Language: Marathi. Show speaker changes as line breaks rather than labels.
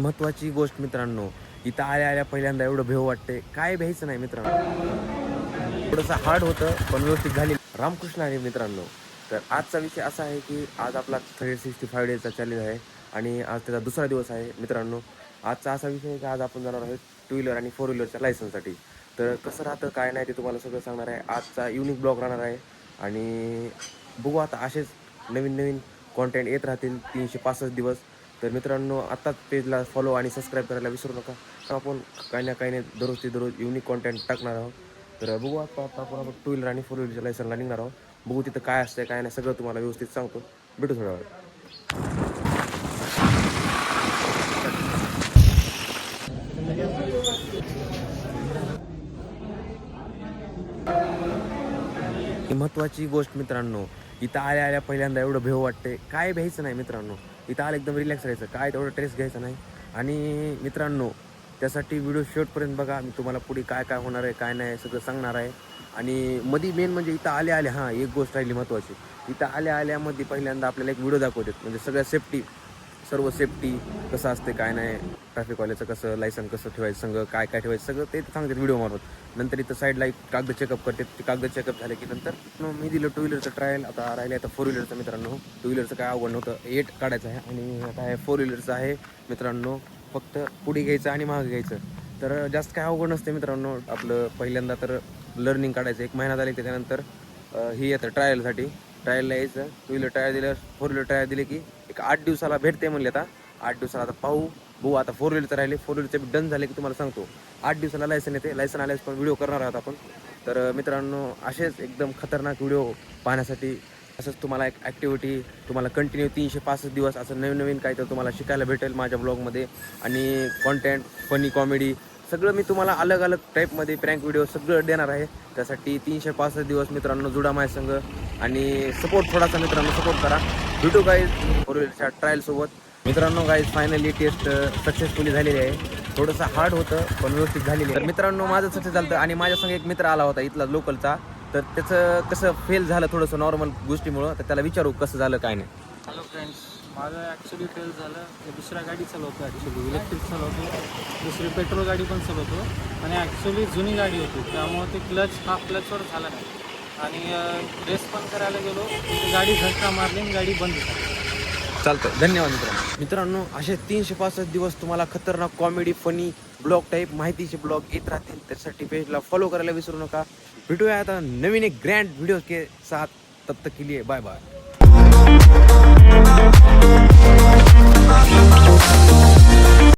महत्त्वाची गोष्ट मित्रांनो, इथं आल्या पहिल्यांदा एवढं भेव वाटते, काय भ्यायचं नाही मित्रांनो. थोडंसं हार्ड होतं पण व्यवस्थित झाली. रामकृष्ण आहे मित्रांनो. तर आजचा विषय असा आहे की आज आपला 365 डेचा चॅलेंज आहे आणि आज त्याचा दुसरा दिवस आहे मित्रांनो. आजचा असा विषय आहे की आज आपण जाणार आहोत 2 व्हीलर आणि 4 व्हीलरच्या लायसन्ससाठी. तर कसं राहतं काय नाही ते तुम्हाला सगळं सांगणार आहे. आजचा युनिक ब्लॉग राहणार आहे आणि बघू आता असेच नवीन कॉन्टेंट येत राहतील 365 दिवस. तर मित्रांनो आत्ताच पेजला फॉलो आणि सबस्क्राईब करायला विसरू नका. आपण काही ना दररोज युनिक कॉन्टेंट टाकणार आहोत. तर बघू आपण 2 व्हीलर आणि 4 व्हीलरच्या लायसनला निघणार आहोत. बघू तिथं काय असतं काय नाही सगळं तुम्हाला व्यवस्थित सांगतो. भेटू थोड्या वेळ. महत्त्वाची गोष्ट मित्रांनो, इथं आल्या पहिल्यांदा एवढं भेव वाटते, काय भ्यायचं नाही मित्रांनो. इथं आलं एकदम रिलॅक्स राहायचं, काय तेवढं स्ट्रेस घ्यायचं नाही. आणि मित्रांनो त्यासाठी व्हिडिओ शेवटपर्यंत बघा. मी तुम्हाला पुढे काय होणार आहे काय नाही सगळं सांगणार आहे. आणि मध्ये मेन म्हणजे इथं आल्या हां एक गोष्ट राहिली महत्त्वाची. इथं आल्यामध्ये पहिल्यांदा आपल्याला एक व्हिडिओ दाखवतात, म्हणजे सगळ्या सर्व सेफ्टी कसं असते काय नाही, ट्रॅफिकवाल्याचं कसं लायसन कसं ठेवायचं संग काय ठेवायचं सगळं ते सांगतात व्हिडिओ मारत. नंतर इथं साईडला एक कागद चेकअप करते. ते कागद चेकअप झाले की नंतर मी दिलं 2 व्हीलरचं ट्रायल. आता राहिले आता 4 व्हीलरचं मित्रांनो. 2 व्हीलरचं काय अवघड नव्हतं, 8 काढायचं आहे आणि आता आहे 4 व्हीलरचं आहे मित्रांनो. फक्त पुढे घ्यायचं आणि मागं घ्यायचं. तर जास्त काय अवघड नसते मित्रांनो. आपलं पहिल्यांदा तर लर्निंग काढायचं 1 महिना झाले त्याच्यानंतर ही येतं ट्रायलला यायचं. 2 व्हीलर टायर दिलं, 4 व्हीलर टायर दिले की एक 8 दिवसाला भेटते म्हणले. आता 8 दिवसाला आता बघू आता 4 व्हीलरचं राहिले. 4 व्हीलरचे डन झाले की तुम्हाला सांगतो. 8 दिवसाला लायसन येते. लायसन आल्यास पण व्हिडिओ करणार आहोत आपण. तर मित्रांनो असेच एकदम खतरनाक व्हिडिओ पाहण्यासाठी असंच तुम्हाला एक ॲक्टिव्हिटी तुम्हाला कंटिन्यू 365 दिवस असं नवीन काय तर तुम्हाला शिकायला भेटेल माझ्या ब्लॉगमध्ये. आणि कॉन्टेंट फनी कॉमेडी सगळं मी तुम्हाला अलग टाईपमध्ये प्रँक व्हिडिओ सगळं देणार आहे. त्यासाठी 365 दिवस मित्रांनो जुडा माझ्या संग आणि थोडासा मित्रांनो सपोर्ट करा. भेटू गाईज 4 व्हीलरच्या ट्रायलसोबत. मित्रांनो गाईज फायनली टेस्ट सक्सेसफुली झालेली आहे. थोडंसं हार्ड होतं पण व्यवस्थित झालेली आहे. तर मित्रांनो माझं सक्सेस झालं आणि माझ्या संग एक मित्र आला होता इथला लोकलचा. तर त्याचं कसं फेल झालं थोडंसं नॉर्मल गोष्टीमुळं. तर त्याला विचारू कसं झालं काय नाही.
हॅलो फ्रेंड्स, माझं ॲक्च्युली फेल झालं. मी दुसऱ्या गाडी चालवतो, ॲक्च्युली इलेक्ट्रिक चालवतो, दुसरी पेट्रोल गाडी पण चालवतो आणि ॲक्च्युली जुनी गाडी होती त्यामुळे ते क्लचवर झाला नाही आणि रेस पण करायला गेलो गाडी झटका मारली आणि गाडी बंद झाली.
चालतं. धन्यवाद मित्रांनो. असे 365 दिवस तुम्हाला खतरनाक कॉमेडी फनी ब्लॉग टाईप माहितीचे ब्लॉग येत राहतील. त्यासाठी पेजला फॉलो करायला विसरू नका. भेटूया आता नवीन एक ग्रँड व्हिडिओ के साथ. तब तक के लिए बाय बाय.